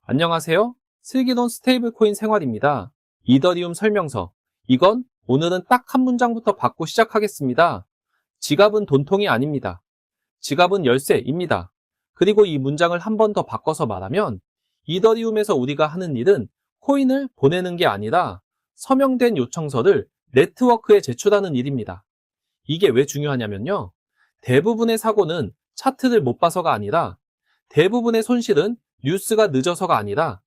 안녕하세요. 슬기돈 스테이블 코인 생활입니다. 이더리움 설명서. 이건 오늘은 딱 한 문장부터 받고 시작하겠습니다. 지갑은 돈통이 아닙니다. 지갑은 열쇠입니다. 그리고 이 문장을 한 번 더 바꿔서 말하면 이더리움에서 우리가 하는 일은 코인을 보내는 게 아니라 서명된 요청서를 네트워크에 제출하는 일입니다. 이게 왜 중요하냐면요. 대부분의 사고는 차트를 못 봐서가 아니라 대부분의 손실은 뉴스가 늦어서가 아니라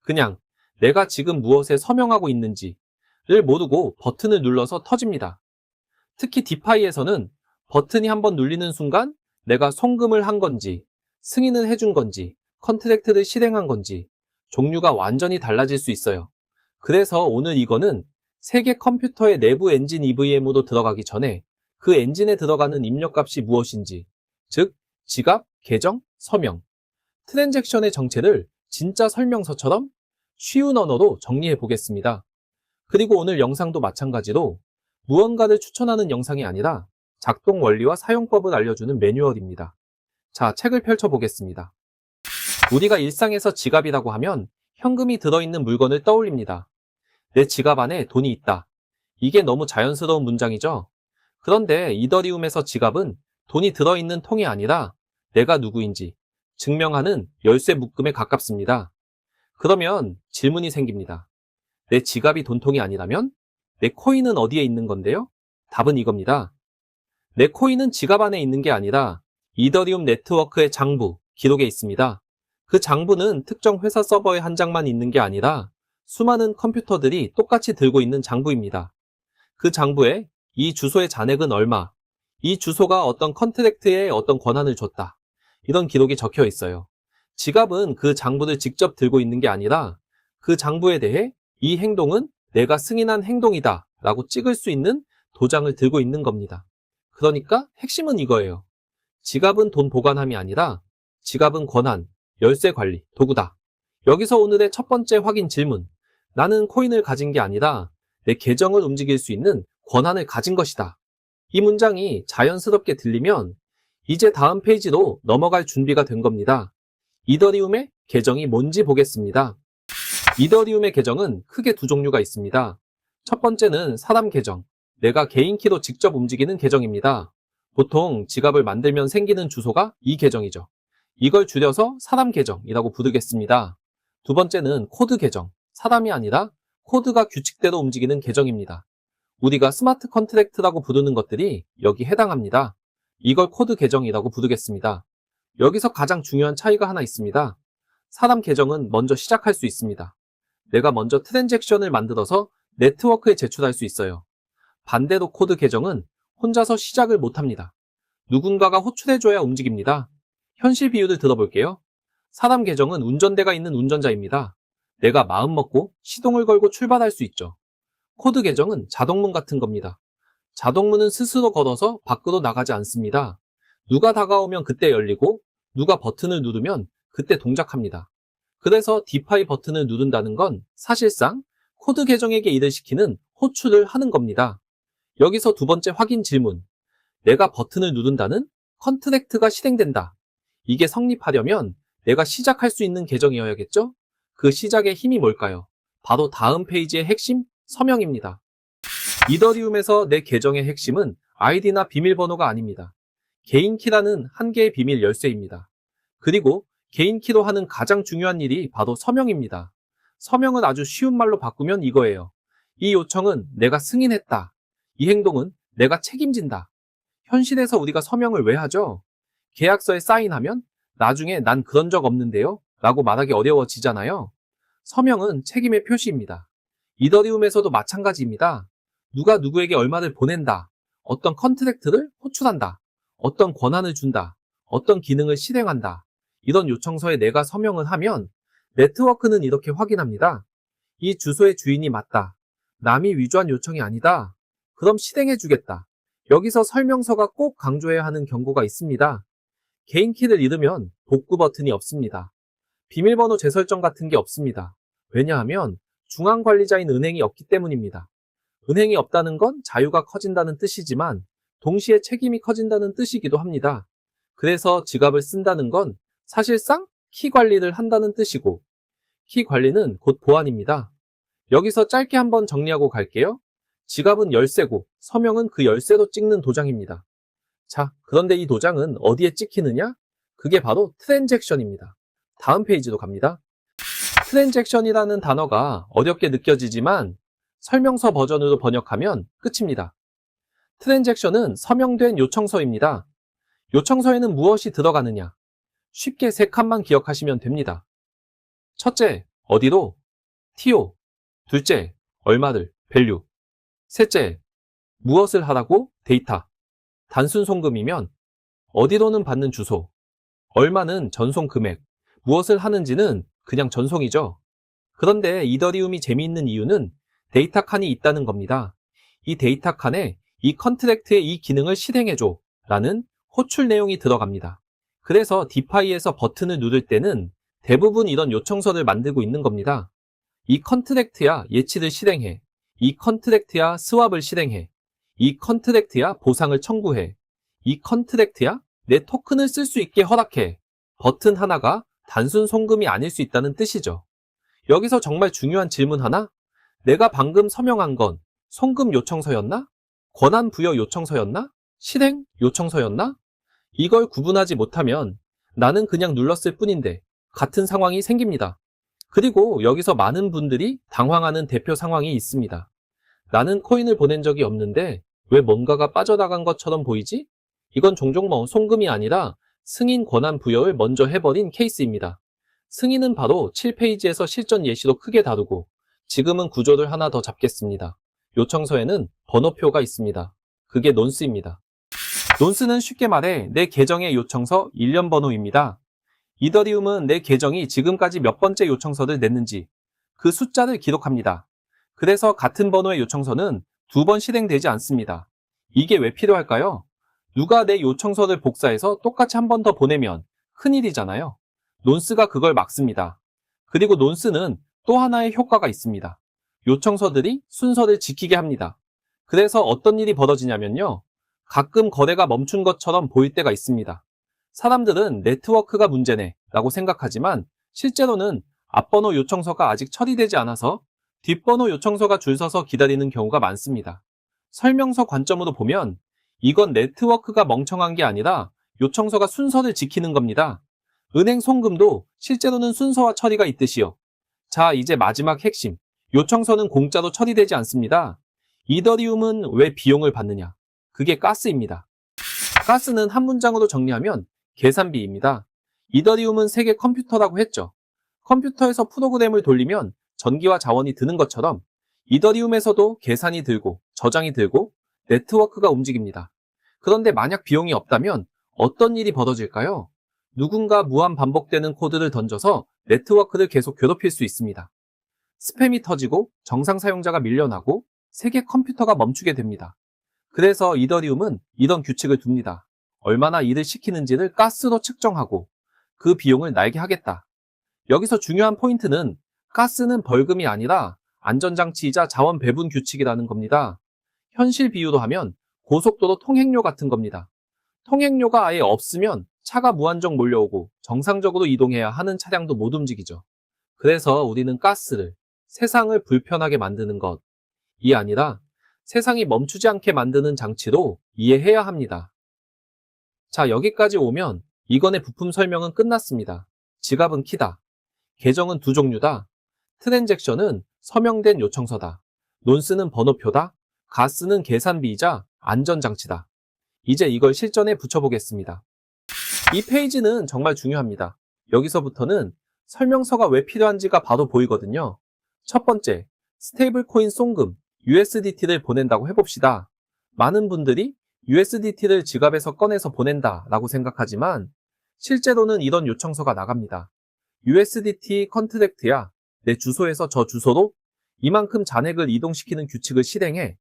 그냥 내가 지금 무엇에 서명하고 있는지를 모르고 버튼을 눌러서 터집니다. 특히 디파이에서는 버튼이 한번 눌리는 순간 내가 송금을 한 건지, 승인을 해준 건지, 컨트랙트를 실행한 건지 종류가 완전히 달라질 수 있어요. 그래서 오늘 이거는 세계 컴퓨터의 내부 엔진 EVM으로 들어가기 전에 그 엔진에 들어가는 입력값이 무엇인지, 즉 지갑, 계정, 서명, 트랜잭션의 정체를 진짜 설명서처럼 쉬운 언어로 정리해 보겠습니다. 그리고 오늘 영상도 마찬가지로 무언가를 추천하는 영상이 아니라 작동 원리와 사용법을 알려주는 매뉴얼입니다. 자, 책을 펼쳐보겠습니다. 우리가 일상에서 지갑이라고 하면 현금이 들어있는 물건을 떠올립니다. 내 지갑 안에 돈이 있다. 이게 너무 자연스러운 문장이죠? 그런데 이더리움에서 지갑은 돈이 들어있는 통이 아니라 내가 누구인지 증명하는 열쇠 묶음에 가깝습니다. 그러면 질문이 생깁니다. 내 지갑이 돈통이 아니라면 내 코인은 어디에 있는 건데요? 답은 이겁니다. 내 코인은 지갑 안에 있는 게 아니라 이더리움 네트워크의 장부, 기록에 있습니다. 그 장부는 특정 회사 서버에 한 장만 있는 게 아니라 수많은 컴퓨터들이 똑같이 들고 있는 장부입니다. 그 장부에 이 주소의 잔액은 얼마, 이 주소가 어떤 컨트랙트에 어떤 권한을 줬다. 이런 기록이 적혀 있어요. 지갑은 그 장부를 직접 들고 있는 게 아니라 그 장부에 대해 이 행동은 내가 승인한 행동이다 라고 찍을 수 있는 도장을 들고 있는 겁니다. 그러니까 핵심은 이거예요. 지갑은 돈 보관함이 아니라 지갑은 권한, 열쇠 관리, 도구다. 여기서 오늘의 첫 번째 확인 질문. 나는 코인을 가진 게 아니라 내 계정을 움직일 수 있는 권한을 가진 것이다. 이 문장이 자연스럽게 들리면 이제 다음 페이지로 넘어갈 준비가 된 겁니다. 이더리움의 계정이 뭔지 보겠습니다. 이더리움의 계정은 크게 두 종류가 있습니다. 첫 번째는 사람 계정, 내가 개인 키로 직접 움직이는 계정입니다. 보통 지갑을 만들면 생기는 주소가 이 계정이죠. 이걸 줄여서 사람 계정이라고 부르겠습니다. 두 번째는 코드 계정, 사람이 아니라 코드가 규칙대로 움직이는 계정입니다. 우리가 스마트 컨트랙트라고 부르는 것들이 여기 해당합니다. 이걸 코드 계정이라고 부르겠습니다. 여기서 가장 중요한 차이가 하나 있습니다. 사람 계정은 먼저 시작할 수 있습니다. 내가 먼저 트랜잭션을 만들어서 네트워크에 제출할 수 있어요. 반대로 코드 계정은 혼자서 시작을 못합니다. 누군가가 호출해줘야 움직입니다. 현실 비유를 들어볼게요. 사람 계정은 운전대가 있는 운전자입니다. 내가 마음 먹고 시동을 걸고 출발할 수 있죠. 코드 계정은 자동문 같은 겁니다. 자동문은 스스로 걸어서 밖으로 나가지 않습니다. 누가 다가오면 그때 열리고 누가 버튼을 누르면 그때 동작합니다. 그래서 디파이 버튼을 누른다는 건 사실상 코드 계정에게 일을 시키는 호출을 하는 겁니다. 여기서 두 번째 확인 질문. 내가 버튼을 누른다는 컨트랙트가 실행된다. 이게 성립하려면 내가 시작할 수 있는 계정이어야겠죠? 그 시작의 힘이 뭘까요? 바로 다음 페이지의 핵심 서명입니다. 이더리움에서 내 계정의 핵심은 아이디나 비밀번호가 아닙니다. 개인 키라는 한 개의 비밀 열쇠입니다. 그리고 개인 키로 하는 가장 중요한 일이 바로 서명입니다. 서명을 아주 쉬운 말로 바꾸면 이거예요. 이 요청은 내가 승인했다. 이 행동은 내가 책임진다. 현실에서 우리가 서명을 왜 하죠? 계약서에 사인하면 나중에 난 그런 적 없는데요? 라고 말하기 어려워지잖아요. 서명은 책임의 표시입니다. 이더리움에서도 마찬가지입니다. 누가 누구에게 얼마를 보낸다. 어떤 컨트랙트를 호출한다. 어떤 권한을 준다. 어떤 기능을 실행한다. 이런 요청서에 내가 서명을 하면 네트워크는 이렇게 확인합니다. 이 주소의 주인이 맞다. 남이 위조한 요청이 아니다. 그럼 실행해주겠다. 여기서 설명서가 꼭 강조해야 하는 경고가 있습니다. 개인 키를 잃으면 복구 버튼이 없습니다. 비밀번호 재설정 같은 게 없습니다. 왜냐하면 중앙관리자인 은행이 없기 때문입니다. 은행이 없다는 건 자유가 커진다는 뜻이지만 동시에 책임이 커진다는 뜻이기도 합니다. 그래서 지갑을 쓴다는 건 사실상 키 관리를 한다는 뜻이고 키 관리는 곧 보안입니다. 여기서 짧게 한번 정리하고 갈게요. 지갑은 열쇠고 서명은 그 열쇠로 찍는 도장입니다. 자, 그런데 이 도장은 어디에 찍히느냐? 그게 바로 트랜잭션입니다. 다음 페이지로 갑니다. 트랜잭션이라는 단어가 어렵게 느껴지지만 설명서 버전으로 번역하면 끝입니다. 트랜잭션은 서명된 요청서입니다. 요청서에는 무엇이 들어가느냐? 쉽게 세 칸만 기억하시면 됩니다. 첫째, 어디로? TO. 둘째, 얼마를? value. 셋째, 무엇을 하라고? 데이터. 단순 송금이면 어디로는 받는 주소, 얼마는 전송 금액, 무엇을 하는지는 그냥 전송이죠. 그런데 이더리움이 재미있는 이유는 데이터 칸이 있다는 겁니다. 이 데이터 칸에 이 컨트랙트의 이 기능을 실행해줘 라는 호출 내용이 들어갑니다. 그래서 디파이에서 버튼을 누를 때는 대부분 이런 요청서를 만들고 있는 겁니다. 이 컨트랙트야 예치를 실행해. 이 컨트랙트야 스왑을 실행해. 이 컨트랙트야 보상을 청구해. 이 컨트랙트야 내 토큰을 쓸 수 있게 허락해. 버튼 하나가 단순 송금이 아닐 수 있다는 뜻이죠. 여기서 정말 중요한 질문 하나? 내가 방금 서명한 건 송금 요청서였나? 권한 부여 요청서였나? 실행 요청서였나? 이걸 구분하지 못하면 나는 그냥 눌렀을 뿐인데 같은 상황이 생깁니다. 그리고 여기서 많은 분들이 당황하는 대표 상황이 있습니다. 나는 코인을 보낸 적이 없는데 왜 뭔가가 빠져나간 것처럼 보이지? 이건 종종 송금이 아니라 승인 권한 부여를 먼저 해버린 케이스입니다. 승인은 바로 7페이지에서 실전 예시로 크게 다루고 지금은 구조를 하나 더 잡겠습니다. 요청서에는 번호표가 있습니다. 그게 논스입니다. 논스는 쉽게 말해 내 계정의 요청서 일련 번호입니다. 이더리움은 내 계정이 지금까지 몇 번째 요청서를 냈는지 그 숫자를 기록합니다. 그래서 같은 번호의 요청서는 2번 실행되지 않습니다. 이게 왜 필요할까요? 누가 내 요청서를 복사해서 똑같이 한 번 더 보내면 큰일이잖아요. 논스가 그걸 막습니다. 그리고 논스는 또 하나의 효과가 있습니다. 요청서들이 순서를 지키게 합니다. 그래서 어떤 일이 벌어지냐면요. 가끔 거래가 멈춘 것처럼 보일 때가 있습니다. 사람들은 네트워크가 문제네 라고 생각하지만 실제로는 앞번호 요청서가 아직 처리되지 않아서 뒷번호 요청서가 줄 서서 기다리는 경우가 많습니다. 설명서 관점으로 보면 이건 네트워크가 멍청한 게 아니라 요청서가 순서를 지키는 겁니다. 은행 송금도 실제로는 순서와 처리가 있듯이요. 자, 이제 마지막 핵심. 요청서는 공짜로 처리되지 않습니다. 이더리움은 왜 비용을 받느냐? 그게 가스입니다. 가스는 한 문장으로 정리하면 계산비입니다. 이더리움은 세계 컴퓨터라고 했죠. 컴퓨터에서 프로그램을 돌리면 전기와 자원이 드는 것처럼 이더리움에서도 계산이 들고 저장이 들고 네트워크가 움직입니다. 그런데 만약 비용이 없다면 어떤 일이 벌어질까요? 누군가 무한 반복되는 코드를 던져서 네트워크를 계속 괴롭힐 수 있습니다. 스팸이 터지고 정상 사용자가 밀려나고 세계 컴퓨터가 멈추게 됩니다. 그래서 이더리움은 이런 규칙을 둡니다. 얼마나 일을 시키는지를 가스로 측정하고 그 비용을 날게 하겠다. 여기서 중요한 포인트는 가스는 벌금이 아니라 안전장치이자 자원 배분 규칙이라는 겁니다. 현실 비유로 하면 고속도로 통행료 같은 겁니다. 통행료가 아예 없으면 차가 무한정 몰려오고 정상적으로 이동해야 하는 차량도 못 움직이죠. 그래서 우리는 가스를 세상을 불편하게 만드는 것이 아니라 세상이 멈추지 않게 만드는 장치로 이해해야 합니다. 자, 여기까지 오면 이건의 부품 설명은 끝났습니다. 지갑은 키다. 계정은 두 종류다. 트랜잭션은 서명된 요청서다. 논스는 번호표다. 가스는 계산비이자 안전장치다. 이제 이걸 실전에 붙여보겠습니다. 이 페이지는 정말 중요합니다. 여기서부터는 설명서가 왜 필요한지가 바로 보이거든요. 첫 번째, 스테이블 코인 송금, USDT를 보낸다고 해봅시다. 많은 분들이 USDT를 지갑에서 꺼내서 보낸다 라고 생각하지만 실제로는 이런 요청서가 나갑니다. USDT 컨트랙트야. 내 주소에서 저 주소로 이만큼 잔액을 이동시키는 규칙을 실행해.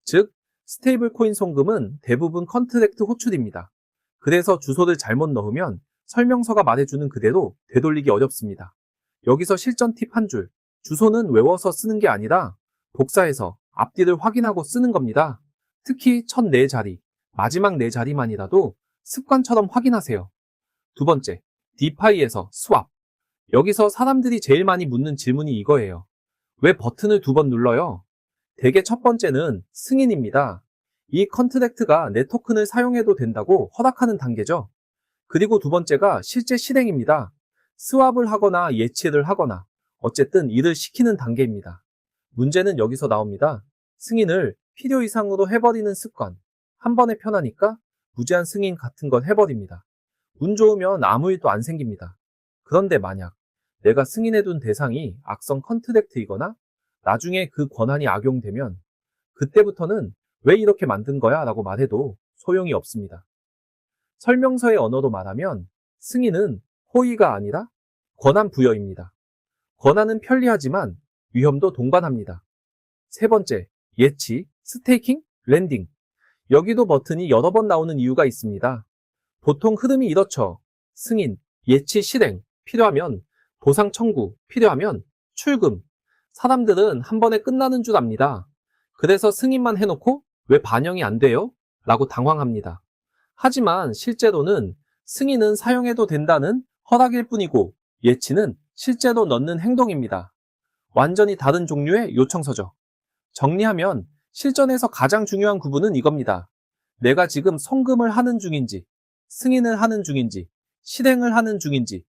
즉, 스테이블 코인 송금은 대부분 컨트랙트 호출입니다. 그래서 주소를 잘못 넣으면 설명서가 말해주는 그대로 되돌리기 어렵습니다. 여기서 실전 팁 한 줄. 주소는 외워서 쓰는 게 아니라 복사해서 앞뒤를 확인하고 쓰는 겁니다. 특히 첫 4자리, 마지막 4자리만이라도 습관처럼 확인하세요. 두 번째, 디파이에서 스왑. 여기서 사람들이 제일 많이 묻는 질문이 이거예요. 왜 버튼을 2번 눌러요? 대개 첫 번째는 승인입니다. 이 컨트랙트가 내 토큰을 사용해도 된다고 허락하는 단계죠. 그리고 두 번째가 실제 실행입니다. 스왑을 하거나 예치를 하거나 어쨌든 일을 시키는 단계입니다. 문제는 여기서 나옵니다. 승인을 필요 이상으로 해버리는 습관. 한 번에 편하니까 무제한 승인 같은 걸 해버립니다. 운 좋으면 아무 일도 안 생깁니다. 그런데 만약 내가 승인해둔 대상이 악성 컨트랙트이거나 나중에 그 권한이 악용되면 그때부터는 왜 이렇게 만든 거야? 라고 말해도 소용이 없습니다. 설명서의 언어로 말하면 승인은 호의가 아니라 권한 부여입니다. 권한은 편리하지만 위험도 동반합니다. 세 번째, 예치, 스테이킹, 랜딩. 여기도 버튼이 여러 번 나오는 이유가 있습니다. 보통 흐름이 이렇죠. 승인, 예치, 실행, 필요하면 보상 청구, 필요하면 출금. 사람들은 한 번에 끝나는 줄 압니다. 그래서 승인만 해놓고 왜 반영이 안 돼요? 라고 당황합니다. 하지만 실제로는 승인은 사용해도 된다는 허락일 뿐이고 예치는 실제로 넣는 행동입니다. 완전히 다른 종류의 요청서죠. 정리하면 실전에서 가장 중요한 구분은 이겁니다. 내가 지금 송금을 하는 중인지, 승인을 하는 중인지, 실행을 하는 중인지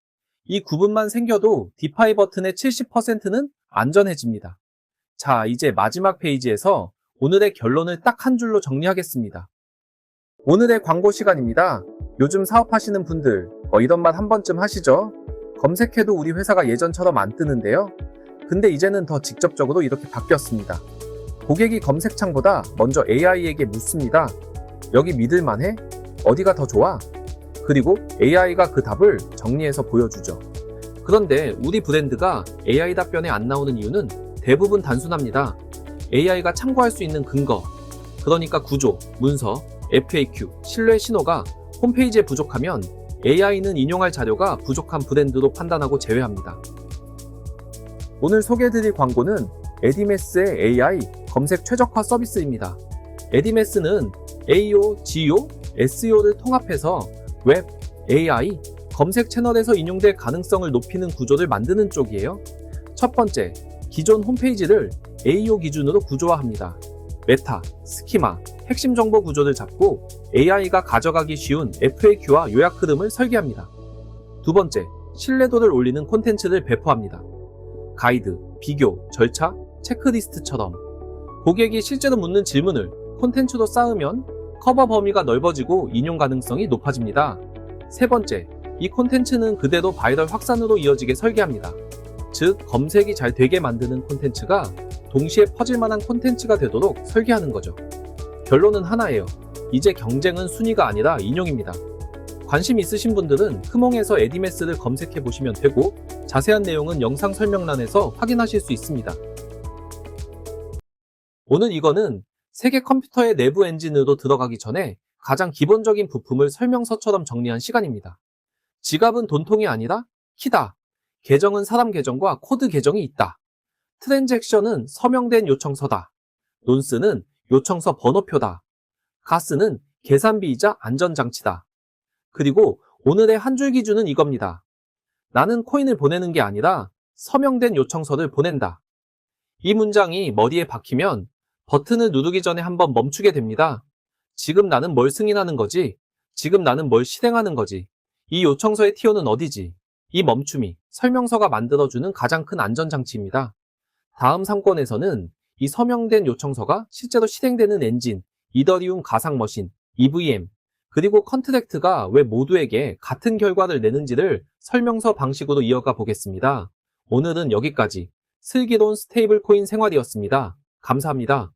이 구분만 생겨도 디파이 버튼의 70%는 안전해집니다. 자, 이제 마지막 페이지에서 오늘의 결론을 딱 한 줄로 정리하겠습니다. 오늘의 광고 시간입니다. 요즘 사업하시는 분들 이런 말 한 번쯤 하시죠? 검색해도 우리 회사가 예전처럼 안 뜨는데요. 근데 이제는 더 직접적으로 이렇게 바뀌었습니다. 고객이 검색창보다 먼저 AI에게 묻습니다. 여기 믿을만해? 어디가 더 좋아? 그리고 AI가 그 답을 정리해서 보여주죠. 그런데 우리 브랜드가 AI 답변에 안 나오는 이유는 대부분 단순합니다. AI가 참고할 수 있는 근거, 그러니까 구조, 문서, FAQ, 신뢰 신호가 홈페이지에 부족하면 AI는 인용할 자료가 부족한 브랜드로 판단하고 제외합니다. 오늘 소개해드릴 광고는 에디메스의 AI 검색 최적화 서비스입니다. 에디메스는 AO, GO, SEO를 통합해서 웹, AI, 검색 채널에서 인용될 가능성을 높이는 구조를 만드는 쪽이에요. 첫 번째, 기존 홈페이지를 AO 기준으로 구조화합니다. 메타, 스키마, 핵심 정보 구조를 잡고 AI가 가져가기 쉬운 FAQ와 요약 흐름을 설계합니다. 두 번째, 신뢰도를 올리는 콘텐츠를 배포합니다. 가이드, 비교, 절차, 체크리스트처럼 고객이 실제로 묻는 질문을 콘텐츠로 쌓으면 커버 범위가 넓어지고 인용 가능성이 높아집니다. 세 번째, 이 콘텐츠는 그대로 바이럴 확산으로 이어지게 설계합니다. 즉, 검색이 잘 되게 만드는 콘텐츠가 동시에 퍼질 만한 콘텐츠가 되도록 설계하는 거죠. 결론은 하나예요. 이제 경쟁은 순위가 아니라 인용입니다. 관심 있으신 분들은 크몽에서 에디메스를 검색해 보시면 되고 자세한 내용은 영상 설명란에서 확인하실 수 있습니다. 오늘 이거는 세계 컴퓨터의 내부 엔진으로 들어가기 전에 가장 기본적인 부품을 설명서처럼 정리한 시간입니다. 지갑은 돈통이 아니라 키다. 계정은 사람 계정과 코드 계정이 있다. 트랜잭션은 서명된 요청서다. 논스는 요청서 번호표다. 가스는 계산비이자 안전장치다. 그리고 오늘의 한 줄 기준은 이겁니다. 나는 코인을 보내는 게 아니라 서명된 요청서를 보낸다. 이 문장이 머리에 박히면 버튼을 누르기 전에 한번 멈추게 됩니다. 지금 나는 뭘 승인하는 거지? 지금 나는 뭘 실행하는 거지? 이 요청서의 티오는 어디지? 이 멈춤이 설명서가 만들어주는 가장 큰 안전장치입니다. 다음 3권에서는 이 서명된 요청서가 실제로 실행되는 엔진, 이더리움 가상 머신, EVM, 그리고 컨트랙트가 왜 모두에게 같은 결과를 내는지를 설명서 방식으로 이어가 보겠습니다. 오늘은 여기까지 슬기로운 스테이블 코인 생활이었습니다. 감사합니다.